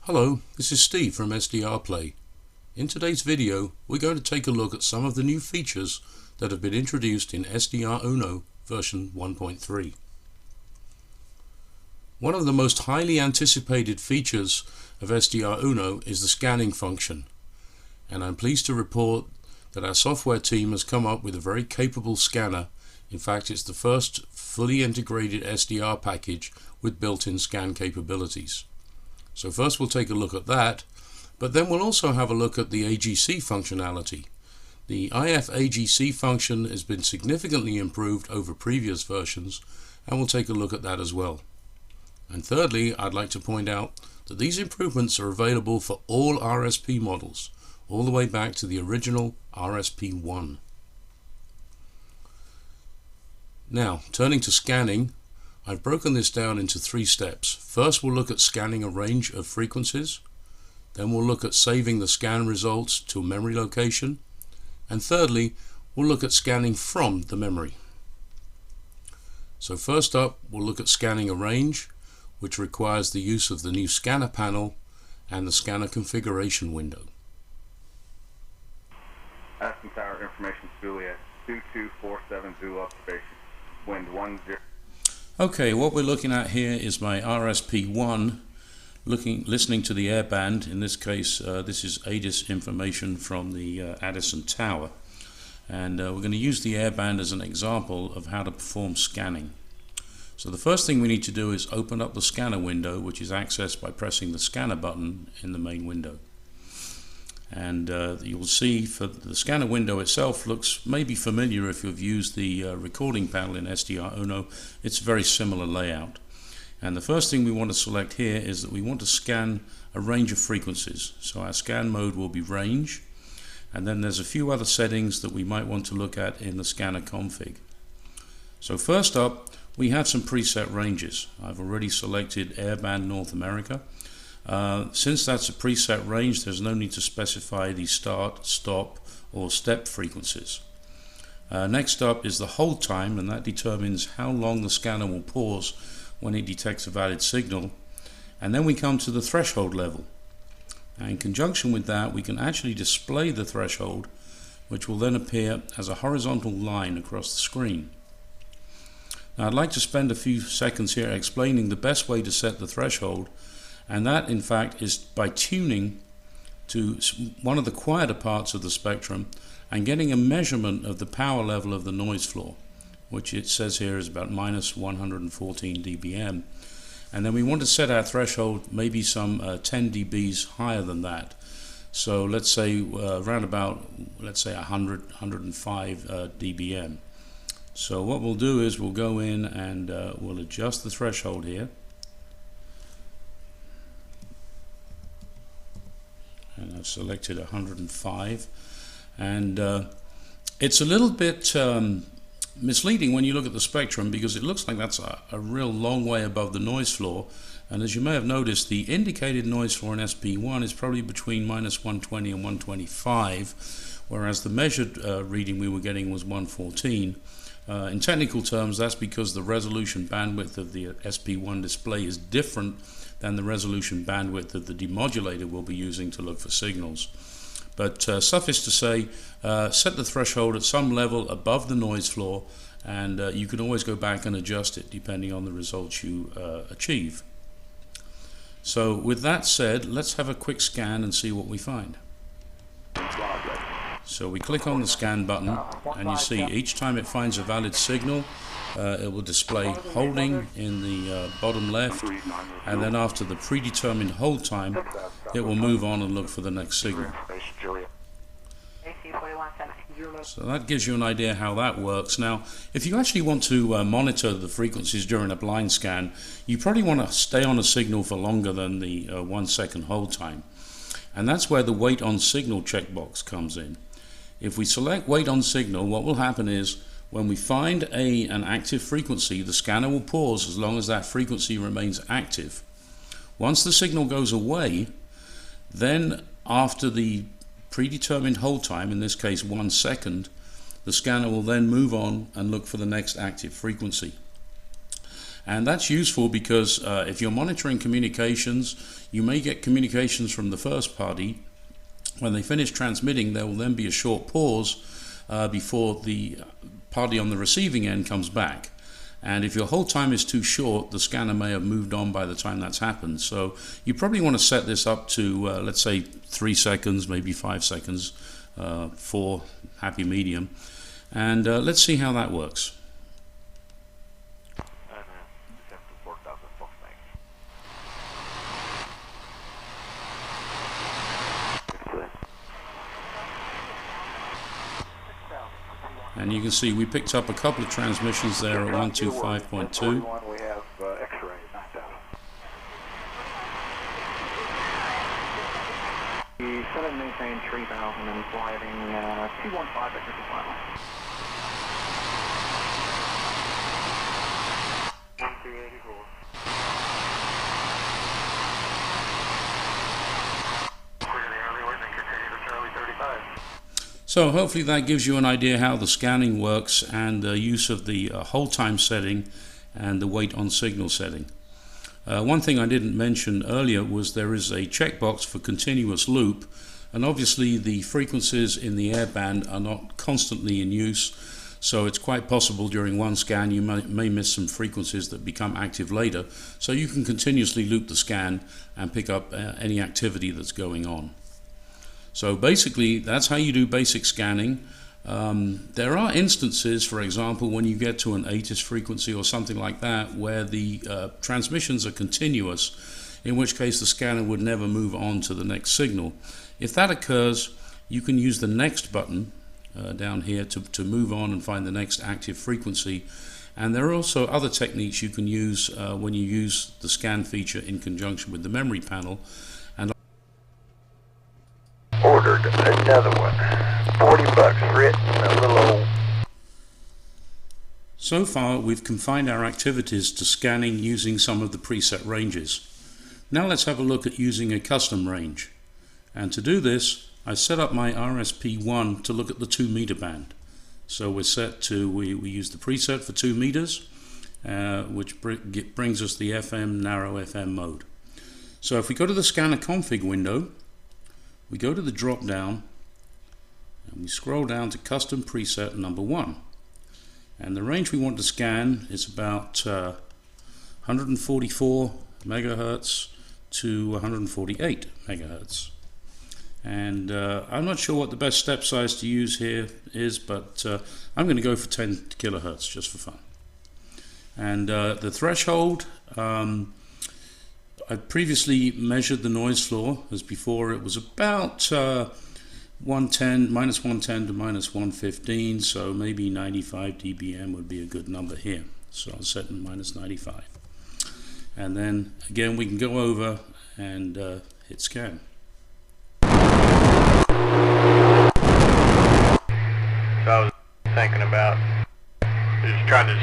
Hello, this is Steve from SDR Play. In today's video, we're going to take a look at some of the new features that have been introduced in SDR Uno version 1.3. One of the most highly anticipated features of SDR Uno is the scanning function, and I'm pleased to report that our software team has come up with a very capable scanner. In fact, it's the first fully integrated SDR package with built-in scan capabilities. So first we'll take a look at that, but then we'll also have a look at the AGC functionality. The IF AGC function has been significantly improved over previous versions, and we'll take a look at that as well. And thirdly, I'd like to point out that these improvements are available for all RSP models, all the way back to the original RSP1. Now, turning to scanning, I've broken this down into 3 steps. First, we'll look at scanning a range of frequencies. Then we'll look at saving the scan results to a memory location. And thirdly, we'll look at scanning from the memory. So first up, we'll look at scanning a range, which requires the use of the new scanner panel and the scanner configuration window. Aspen Tower Information Juliet 2247 Zulu observation, wind 10. Okay, what we're looking at here is my RSP1 listening to the airband. In this case, this is ADIS information from the Addison Tower, and we're going to use the airband as an example of how to perform scanning. So the first thing we need to do is open up the scanner window, which is accessed by pressing the scanner button in the main window. And you'll see for the scanner window itself looks maybe familiar if you've used the recording panel in SDR Uno. It's a very similar layout. And the first thing we want to select here is that we want to scan a range of frequencies. So our scan mode will be range, and then there's a few other settings that we might want to look at in the scanner config. So first up, we have some preset ranges. I've already selected airband North America. Since that's a preset range, there's no need to specify the start, stop, or step frequencies. Next up is the hold time, and that determines how long the scanner will pause when it detects a valid signal. And then we come to the threshold level. And in conjunction with that, we can actually display the threshold, which will then appear as a horizontal line across the screen. Now, I'd like to spend a few seconds here explaining the best way to set the threshold. And that, in fact, is by tuning to one of the quieter parts of the spectrum and getting a measurement of the power level of the noise floor, which it says here is about minus 114 dBm. And then we want to set our threshold maybe some 10 dBs higher than that. So let's say around about, let's say 105 dBm. So what we'll do is we'll go in and we'll adjust the threshold here. And I've selected 105, and it's a little bit misleading when you look at the spectrum, because it looks like that's a real long way above the noise floor. And as you may have noticed, the indicated noise floor in SP1 is probably between minus 120 and 125, whereas the measured reading we were getting was 114. In technical terms, that's because the resolution bandwidth of the SP1 display is different than the resolution bandwidth that the demodulator will be using to look for signals. But suffice to say, set the threshold at some level above the noise floor, and you can always go back and adjust it depending on the results you achieve. So with that said, let's have a quick scan and see what we find. So we click on the scan button, and you see each time it finds a valid signal, it will display holding in the bottom left, and then after the predetermined hold time, it will move on and look for the next signal. So that gives you an idea how that works. Now, if you actually want to monitor the frequencies during a blind scan, you probably want to stay on a signal for longer than the 1 second hold time. And that's where the wait on signal checkbox comes in. If we select wait on signal, what will happen is when we find an active frequency, the scanner will pause as long as that frequency remains active. Once the signal goes away, then after the predetermined hold time, in this case 1 second, the scanner will then move on and look for the next active frequency. And that's useful because if you're monitoring communications, you may get communications from the first party. When they finish transmitting, there will then be a short pause before the party on the receiving end comes back. And if your hold time is too short, the scanner may have moved on by the time that's happened. So you probably want to set this up to, let's say, 3 seconds, maybe 5 seconds, for happy medium. And let's see how that works. And you can see we picked up a couple of transmissions there at 125.2. We have X-ray 9000. Set and maintain 3000 and sliding 215 at your final. 1284. Clear the alleyway and continue to Charlie 35. So hopefully that gives you an idea how the scanning works and the use of the hold time setting and the wait on signal setting. One thing I didn't mention earlier was there is a checkbox for continuous loop, and obviously the frequencies in the airband are not constantly in use, so it's quite possible during one scan you may miss some frequencies that become active later, so you can continuously loop the scan and pick up any activity that's going on. So basically that's how you do basic scanning. There are instances, for example, when you get to an ATIS frequency or something like that, where the transmissions are continuous, in which case the scanner would never move on to the next signal. If that occurs, you can use the next button down here to move on and find the next active frequency. And there are also other techniques you can use when you use the scan feature in conjunction with the memory panel. Ordered another one. $40 written, a little old. So far we've confined our activities to scanning using some of the preset ranges. Now let's have a look at using a custom range. And to do this, I set up my RSP1 to look at the 2 meter band. So we're set to, we use the preset for 2 meters, which brings us the FM, narrow FM mode. So if we go to the scanner config window, we go to the drop down and we scroll down to custom preset number 1, and the range we want to scan is about 144 megahertz to 148 megahertz. And I'm not sure what the best step size to use here is, but I'm going to go for 10 kilohertz just for fun. And the threshold, I previously measured the noise floor as before. It was about -110 to -115, so maybe 95 dBm would be a good number here. So I'll set in -95. And then again we can go over and hit scan. So I was thinking about just trying to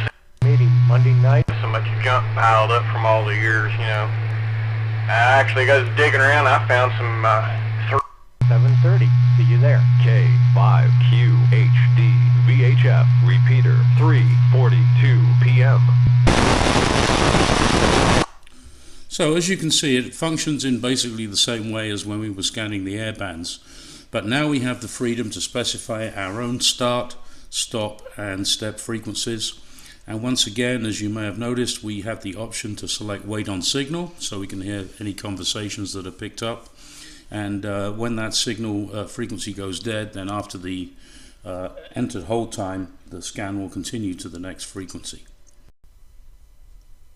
meeting Monday night. So much junk piled up from all the years, you know. I actually was digging around. I found some 7:30. See you there. K5QHD VHF repeater 3:42 p.m. So as you can see, it functions in basically the same way as when we were scanning the airbands, but now we have the freedom to specify our own start, stop and step frequencies. And once again, as you may have noticed, we have the option to select wait on signal, so we can hear any conversations that are picked up. And when that signal frequency goes dead, then after the entered hold time, the scan will continue to the next frequency.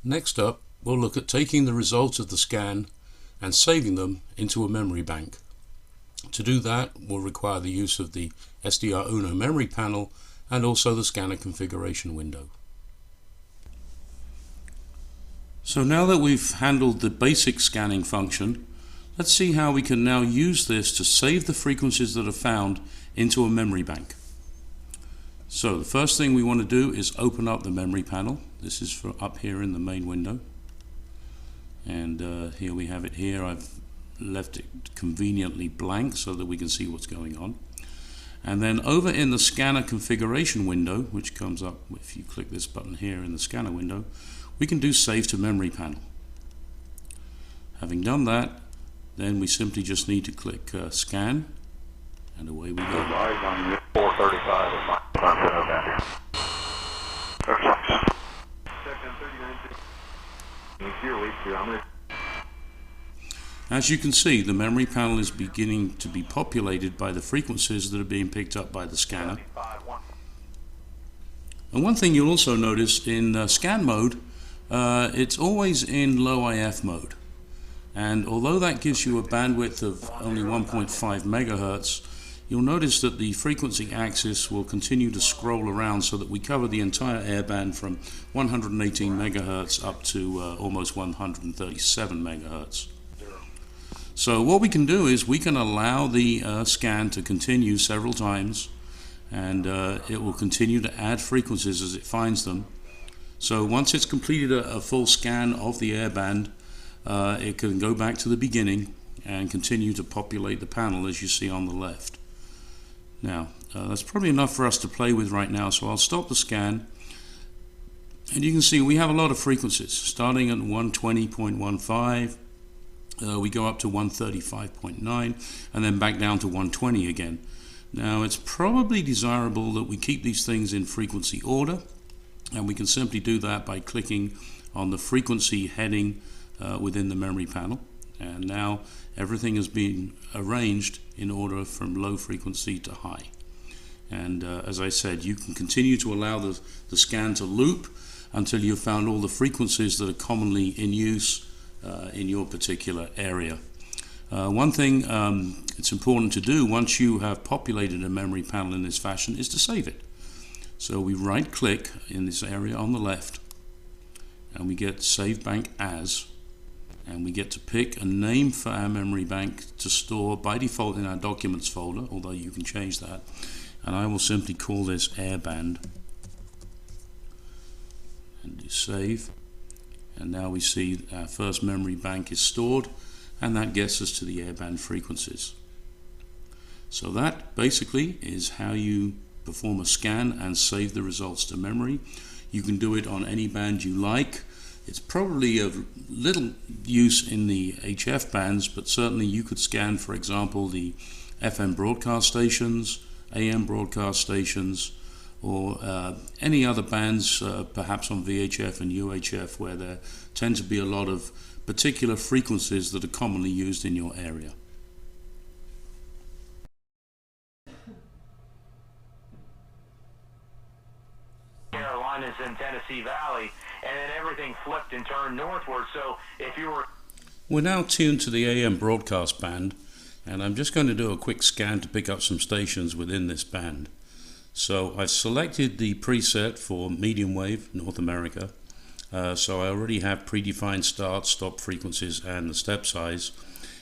Next up, we'll look at taking the results of the scan and saving them into a memory bank. To do that, we'll require the use of the SDR Uno memory panel and also the scanner configuration window. So now that we've handled the basic scanning function, let's see how we can now use this to save the frequencies that are found into a memory bank. So the first thing we want to do is open up the memory panel. This is for up here in the main window. And here we have it here. I've left it conveniently blank so that we can see what's going on. And then over in the scanner configuration window, which comes up if you click this button here in the scanner window, we can do Save to Memory Panel. Having done that, then we simply just need to click Scan, and away we go. Live on 435 is my As you can see, the memory panel is beginning to be populated by the frequencies that are being picked up by the scanner. And one thing you'll also notice in scan mode, it's always in low IF mode. And although that gives you a bandwidth of only 1.5 megahertz, you'll notice that the frequency axis will continue to scroll around so that we cover the entire airband from 118 megahertz up to almost 137 megahertz. So what we can do is we can allow the scan to continue several times, and it will continue to add frequencies as it finds them. So once it's completed a full scan of the airband, it can go back to the beginning and continue to populate the panel as you see on the left. Now, that's probably enough for us to play with right now, so I'll stop the scan. And you can see we have a lot of frequencies, starting at 120.15, we go up to 135.9, and then back down to 120 again. Now, it's probably desirable that we keep these things in frequency order, and we can simply do that by clicking on the frequency heading within the memory panel. And now everything has been arranged in order from low frequency to high. And as I said, you can continue to allow the scan to loop until you've found all the frequencies that are commonly in use in your particular area. One thing it's important to do once you have populated a memory panel in this fashion is to save it. So we right click in this area on the left, and we get Save Bank As, and we get to pick a name for our memory bank to store by default in our Documents folder, although you can change that. And I will simply call this Airband and do Save. And now we see our first memory bank is stored, and that gets us to the airband frequencies. So that basically is how you perform a scan and save the results to memory. You can do it on any band you like. It's probably of little use in the HF bands, but certainly you could scan, for example, the FM broadcast stations, AM broadcast stations, or any other bands, perhaps on VHF and UHF, where there tend to be a lot of particular frequencies that are commonly used in your area. Carolinas and Tennessee Valley, and then everything flipped and turned northward. So if you were... We're now tuned to the AM broadcast band, and I'm just going to do a quick scan to pick up some stations within this band. So I've selected the preset for medium wave North America, so I already have predefined start, stop frequencies and the step size,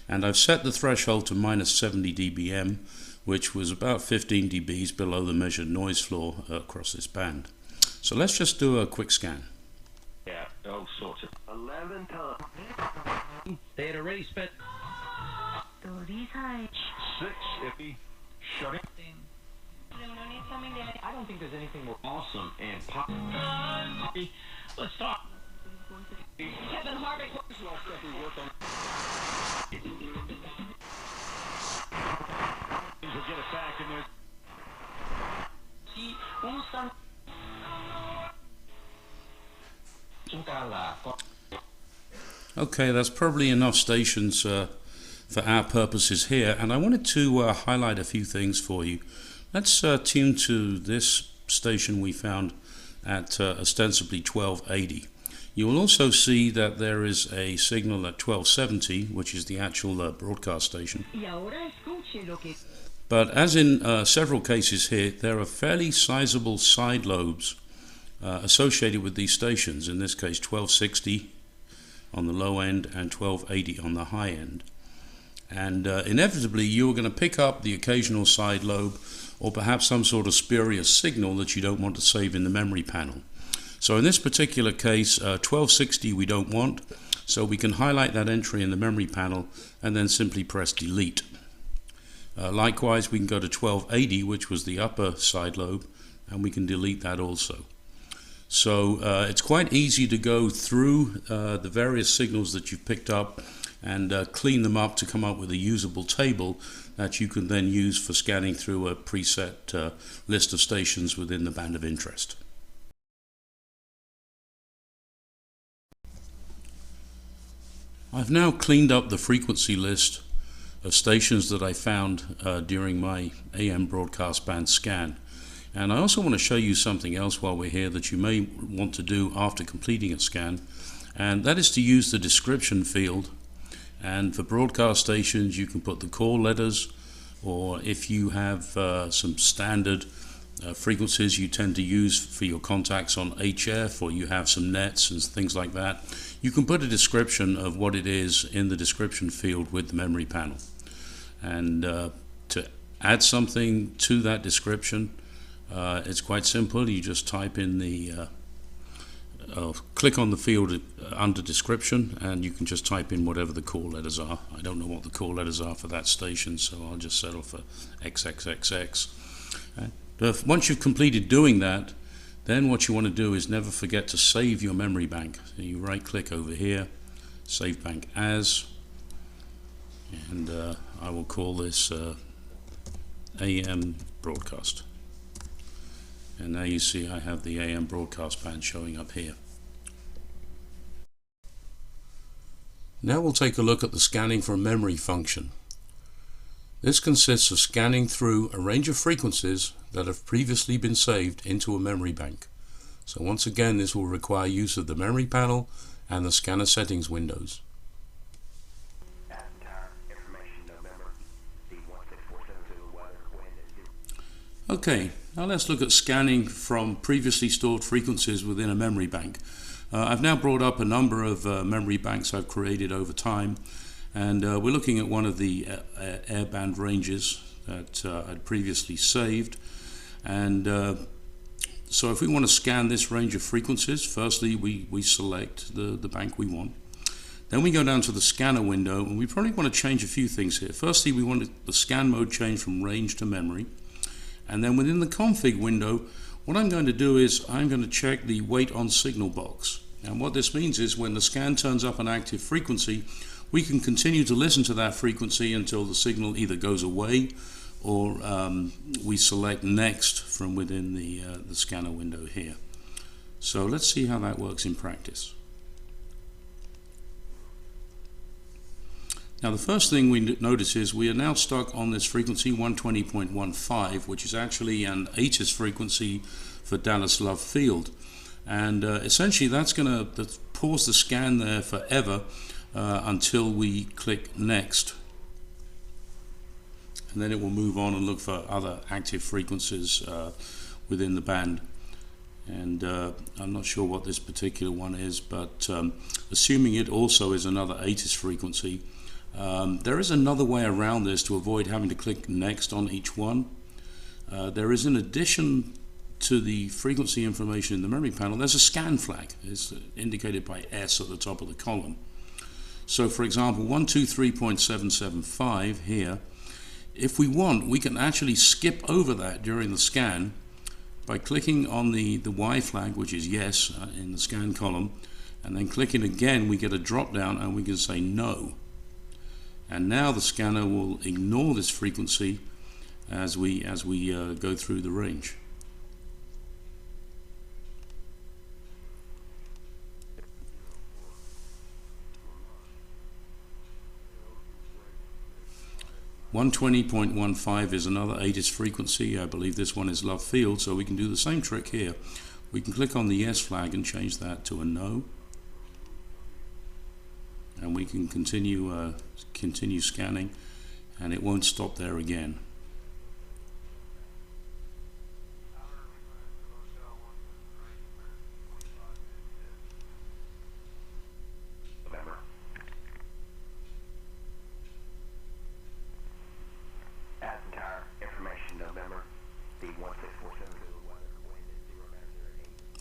and I've set the threshold to minus 70 dBm, which was about 15 dBs below the measured noise floor across this band. So let's just do a quick scan. Yeah, all sorts of... 11 times. They had already spent... 6 if he shut it. I don't think there's anything more awesome and pop. Let's talk. Kevin Harvick. We'll get it back in there. Okay, that's probably enough stations for our purposes here, and I wanted to highlight a few things for you. Let's tune to this station we found at ostensibly 1280. You will also see that there is a signal at 1270, which is the actual broadcast station. But as in several cases here, there are fairly sizable side lobes associated with these stations, in this case 1260 on the low end and 1280 on the high end. And inevitably you're going to pick up the occasional side lobe, or perhaps some sort of spurious signal that you don't want to save in the memory panel. So in this particular case, 1260 we don't want, so we can highlight that entry in the memory panel and then simply press delete. Likewise, we can go to 1280, which was the upper side lobe, and we can delete that also. So it's quite easy to go through the various signals that you've picked up and clean them up to come up with a usable table that you can then use for scanning through a preset list of stations within the band of interest. I've now cleaned up the frequency list of stations that I found during my AM broadcast band scan. And I also want to show you something else while we're here that you may want to do after completing a scan, and that is to use the description field. And for broadcast stations you can put the call letters, or if you have some standard frequencies you tend to use for your contacts on HF, or you have some nets and things like that, you can put a description of what it is in the description field with the memory panel. And to add something to that description, it's quite simple. You just type in the click on the field under description, and you can just type in whatever the call letters are. I don't know what the call letters are for that station, so I'll just settle for XXXX. Once you've completed doing that, then what you want to do is never forget to save your memory bank. So you right click over here, save bank as, and I will call this AM broadcast. And now you see I have the AM broadcast band showing up here. Now we'll take a look at the scanning from memory function. This consists of scanning through a range of frequencies that have previously been saved into a memory bank. So once again, this will require use of the memory panel and the scanner settings windows. Okay, now let's look at scanning from previously stored frequencies within a memory bank. I've now brought up a number of memory banks I've created over time, and we're looking at one of the airband ranges that I'd previously saved. And so if we want to scan this range of frequencies, firstly we select the bank we want. Then we go down to the scanner window, and we probably want to change a few things here. Firstly, we want the scan mode change from range to memory. And then within the config window, what I'm going to do is I'm going to check the wait on signal box. And what this means is when the scan turns up an active frequency, we can continue to listen to that frequency until the signal either goes away or we select next from within the scanner window here. So let's see how that works in practice. Now the first thing we notice is we are now stuck on this frequency 120.15, which is actually an ATIS frequency for Dallas Love Field. And essentially that's going to pause the scan there forever until we click next. And then it will move on and look for other active frequencies within the band. And I'm not sure what this particular one is, but assuming it also is another ATIS frequency, there is another way around this to avoid having to click next on each one. There is, in addition to the frequency information in the memory panel, there's a scan flag. It's indicated by S at the top of the column. So for example, 123.775 here, if we want, we can actually skip over that during the scan by clicking on the Y flag, which is yes in the scan column, and then clicking again, we get a drop down and we can say no. And now the scanner will ignore this frequency as we go through the range. .15 is another ATIS frequency. I believe this one is Love Field, so we can do the same trick here. We can click on the yes flag and change that to a no. And we can continue scanning, and it won't stop there again.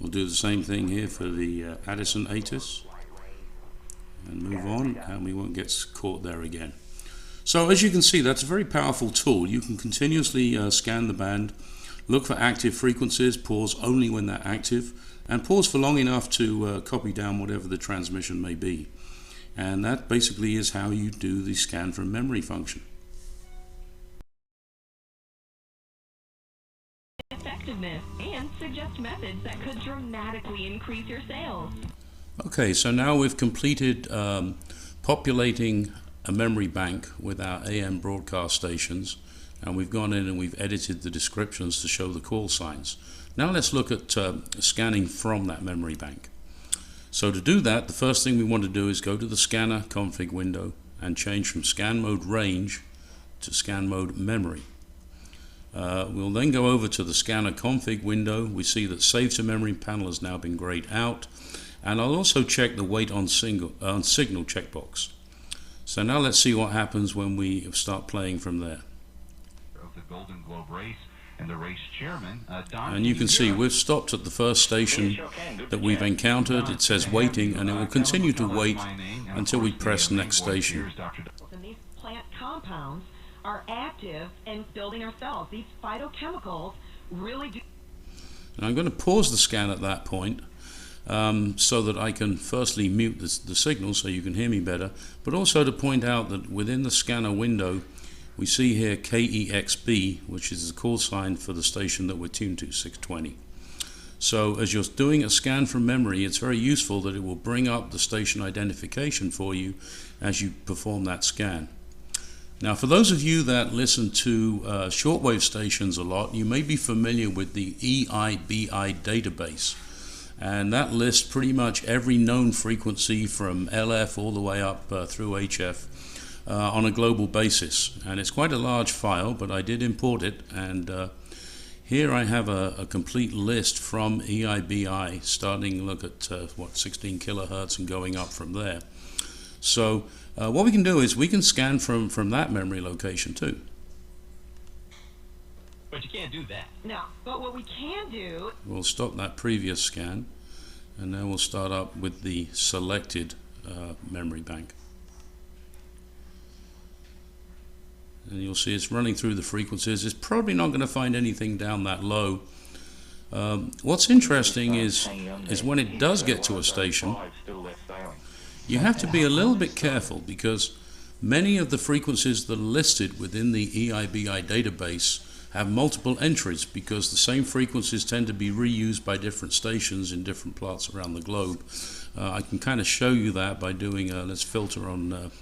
We'll do the same thing here for the Addison ATIS and move on, and we won't get caught there again. So as you can see, that's a very powerful tool. You can continuously scan the band, Look for active frequencies, pause only when they're active, and pause for long enough to copy down whatever the transmission may be. And that basically is how you do the scan from memory function. Effectiveness and suggest methods that could dramatically increase your sales. Okay, so now we've completed populating a memory bank with our AM broadcast stations, and we've gone in and we've edited the descriptions to show the call signs. Now let's look at scanning from that memory bank. So to do that, the first thing we want to do is go to the scanner config window and change from scan mode range to scan mode memory. We'll then go over to the scanner config window. We see that save to memory panel has now been grayed out, and I'll also check the wait on signal checkbox. So now let's see what happens when we start playing from there. Of the Golden Globe race and the race chairman, Don. And you can see we've stopped at the first station that we've encountered. It says waiting, and it will continue to wait until we press next station. And these plant compounds are active in building our cells. These phytochemicals really do. And I'm going to pause the scan at that point so that I can firstly mute the signal so you can hear me better, but also to point out that within the scanner window we see here KEXB, which is the call sign for the station that we're tuned to, 620. So as you're doing a scan from memory, it's very useful that it will bring up the station identification for you as you perform that scan. Now, for those of you that listen to shortwave stations a lot, you may be familiar with the EIBI database, and that lists pretty much every known frequency from LF all the way up through HF on a global basis. And it's quite a large file, but I did import it, and here I have a complete list from EIBI, starting look at 16 kilohertz and going up from there. So what we can do is we can scan from that memory location too. But you can't do that. No, but what we can do. We'll stop that previous scan, and then we'll start up with the selected memory bank. And you'll see it's running through the frequencies. It's probably not going to find anything down that low. What's interesting is when it does get to a station, you have to be a little bit careful, because many of the frequencies that are listed within the EIBI database have multiple entries, because the same frequencies tend to be reused by different stations in different parts around the globe. I can kind of show you that by doing let's filter on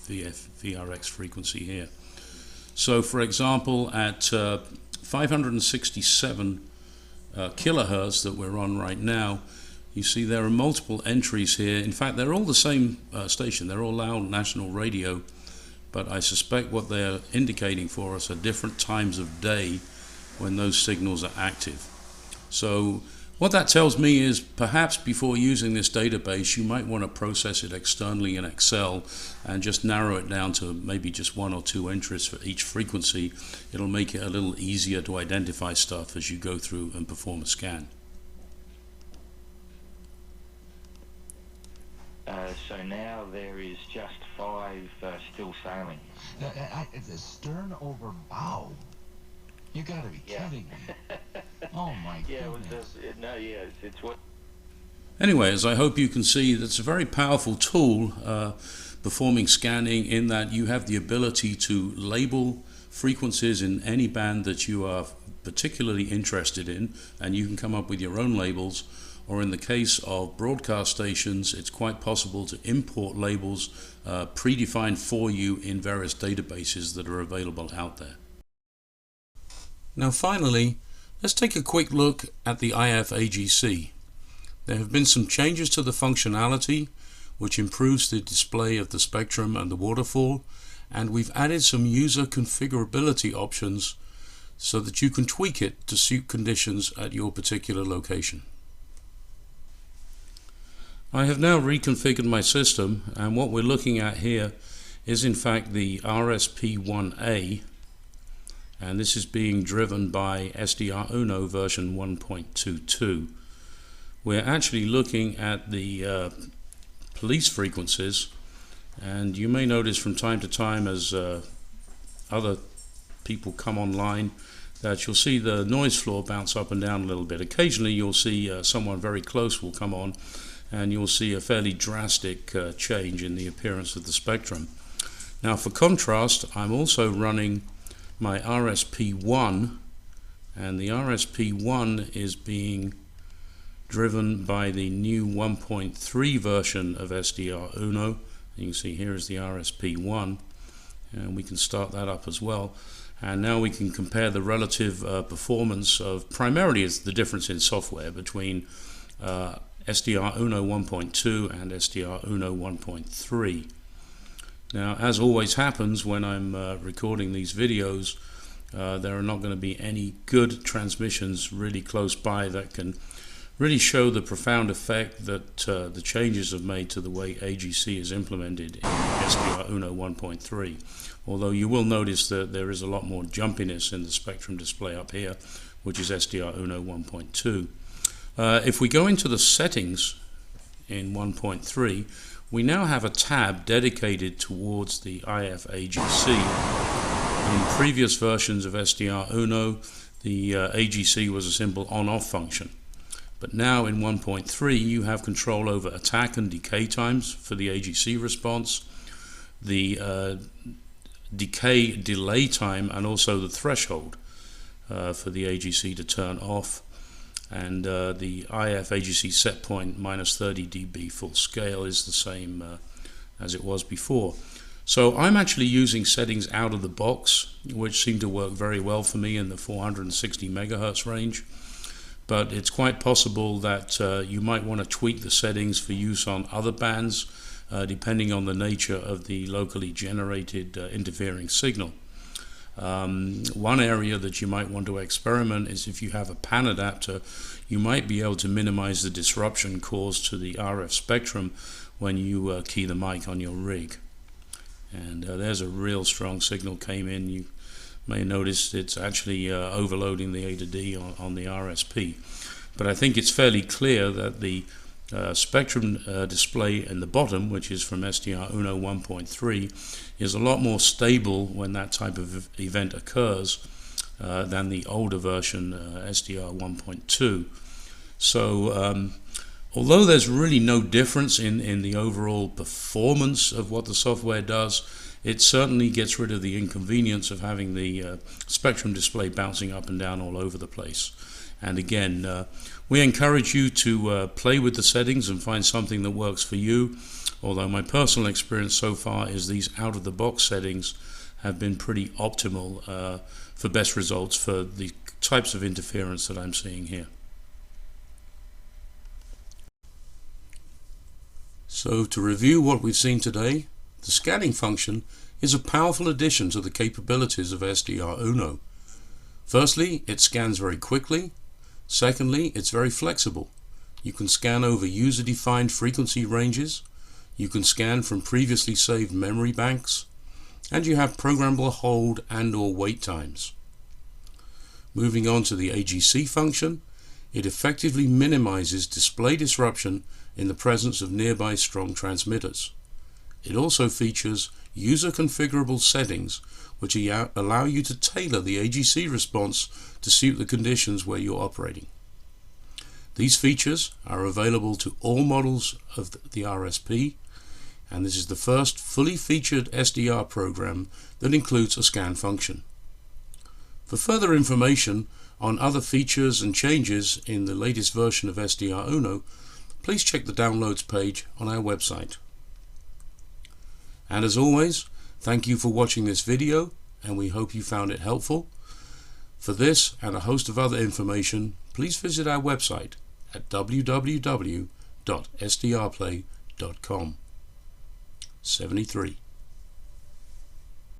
VRX frequency here. So for example, at 567 kilohertz that we're on right now, you see there are multiple entries here. In fact, they're all the same station. They're all Loud National Radio, but I suspect what they're indicating for us are different times of day when those signals are active. So what that tells me is perhaps before using this database, you might want to process it externally in Excel and just narrow it down to maybe just 1 or 2 entries for each frequency. It'll make it a little easier to identify stuff as you go through and perform a scan. So now there is just 5 still sailing. The stern over bow. You gotta be kidding me. Oh my goodness. It's what. Anyway, as I hope you can see, that's a very powerful tool performing scanning, in that you have the ability to label frequencies in any band that you are particularly interested in, and you can come up with your own labels. Or in the case of broadcast stations, it's quite possible to import labels predefined for you in various databases that are available out there. Now finally, let's take a quick look at the IF-AGC. There have been some changes to the functionality, which improves the display of the spectrum and the waterfall, and we've added some user configurability options so that you can tweak it to suit conditions at your particular location. I have now reconfigured my system, and what we're looking at here is in fact the RSP1A, and this is being driven by SDR Uno version 1.22. We're actually looking at the police frequencies, and you may notice from time to time as other people come online that you'll see the noise floor bounce up and down a little bit. Occasionally you'll see someone very close will come on, and you'll see a fairly drastic change in the appearance of the spectrum. Now, for contrast, I'm also running my RSP1, and the RSP1 is being driven by the new 1.3 version of SDR Uno. You can see here is the RSP1, and we can start that up as well. And now we can compare the relative performance of, primarily it's the difference in software between SDR Uno 1.2 and SDR Uno 1.3. Now, as always happens when I'm recording these videos, there are not going to be any good transmissions really close by that can really show the profound effect that the changes have made to the way AGC is implemented in SDR Uno 1.3. Although you will notice that there is a lot more jumpiness in the spectrum display up here, which is SDR Uno 1.2. If we go into the settings in 1.3, we now have a tab dedicated towards the IF-AGC. In previous versions of SDR Uno, the AGC was a simple on-off function. But now in 1.3, you have control over attack and decay times for the AGC response, the decay delay time, and also the threshold for the AGC to turn off, and the IF-AGC set point minus 30 dB full scale is the same as it was before. So I'm actually using settings out of the box, which seem to work very well for me in the 460 megahertz range. But it's quite possible that you might want to tweak the settings for use on other bands, depending on the nature of the locally generated interfering signal. One area that you might want to experiment is if you have a pan adapter, you might be able to minimize the disruption caused to the RF spectrum when you key the mic on your rig. And there's a real strong signal came in. You may notice it's actually overloading the A to D on the RSP. But I think it's fairly clear that the spectrum display in the bottom, which is from SDR Uno 1.3, is a lot more stable when that type of event occurs than the older version SDR 1.2. So although there's really no difference in the overall performance of what the software does, it certainly gets rid of the inconvenience of having the spectrum display bouncing up and down all over the place. And again, we encourage you to play with the settings and find something that works for you, although my personal experience so far is these out-of-the-box settings have been pretty optimal for best results for the types of interference that I'm seeing here. So to review what we've seen today, the scanning function is a powerful addition to the capabilities of SDR Uno. Firstly, it scans very quickly. Secondly, it's very flexible. You can scan over user-defined frequency ranges, you can scan from previously saved memory banks, and you have programmable hold and or wait times. Moving on to the AGC function, it effectively minimizes display disruption in the presence of nearby strong transmitters. It also features user configurable settings which allow you to tailor the AGC response to suit the conditions where you're operating. These features are available to all models of the RSP, and this is the first fully featured SDR program that includes a scan function. For further information on other features and changes in the latest version of SDR Uno, please check the downloads page on our website. And as always, thank you for watching this video, and we hope you found it helpful. For this and a host of other information, please visit our website at www.sdrplay.com. 73.